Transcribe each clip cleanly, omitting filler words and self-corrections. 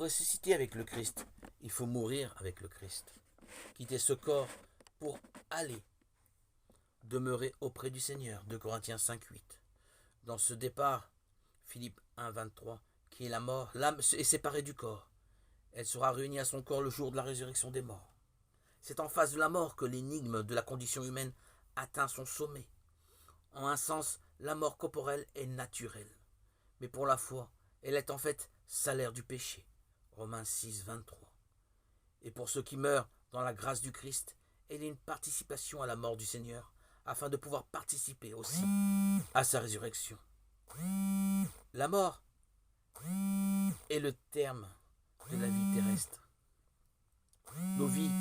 ressusciter avec le Christ, il faut mourir avec le Christ. Quitter ce corps pour aller demeurer auprès du Seigneur. 2 Corinthiens 5,8. Dans ce départ, Philippe 1,23, qui est la mort, l'âme est séparée du corps. Elle sera réunie à son corps le jour de la résurrection des morts. C'est en face de la mort que l'énigme de la condition humaine atteint son sommet. En un sens, la mort corporelle est naturelle. Mais pour la foi, elle est en fait salaire du péché. Romains 6, 23. Et pour ceux qui meurent dans la grâce du Christ, elle est une participation à la mort du Seigneur, afin de pouvoir participer aussi à sa résurrection. La mort est le terme de la vie terrestre. Nos vies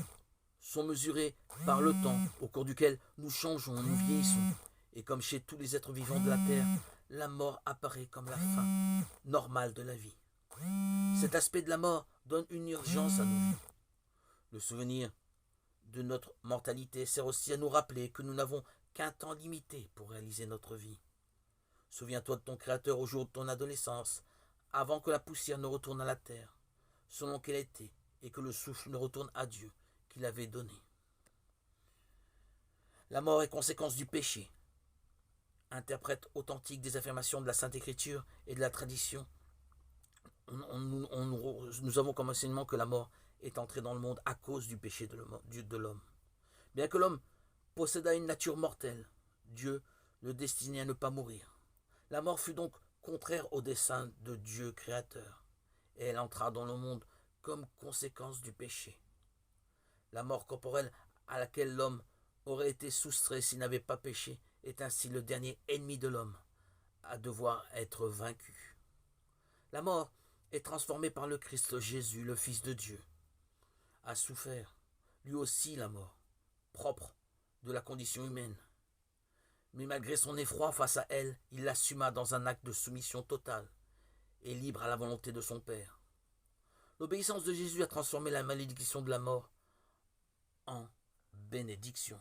sont mesurées par le temps au cours duquel nous changeons, nous vieillissons. Et comme chez tous les êtres vivants de la terre, la mort apparaît comme la fin normale de la vie. Cet aspect de la mort donne une urgence à nos vies. Le souvenir de notre mortalité sert aussi à nous rappeler que nous n'avons qu'un temps limité pour réaliser notre vie. Souviens-toi de ton Créateur au jour de ton adolescence, avant que la poussière ne retourne à la terre, selon qu'elle était, et que le souffle ne retourne à Dieu qui l'avait donné. La mort est conséquence du péché. Interprète authentique des affirmations de la Sainte Écriture et de la tradition. Nous avons comme enseignement que la mort est entrée dans le monde à cause du péché de l'homme. Bien que l'homme possédât une nature mortelle, Dieu le destinait à ne pas mourir. La mort fut donc contraire au dessein de Dieu créateur, et elle entra dans le monde comme conséquence du péché. La mort corporelle à laquelle l'homme aurait été soustrait s'il n'avait pas péché est ainsi le dernier ennemi de l'homme, à devoir être vaincu. La mort est transformée par le Christ Jésus, le Fils de Dieu, a souffert, lui aussi, la mort, propre de la condition humaine. Mais malgré son effroi face à elle, il l'assuma dans un acte de soumission totale et libre à la volonté de son Père. L'obéissance de Jésus a transformé la malédiction de la mort en bénédiction.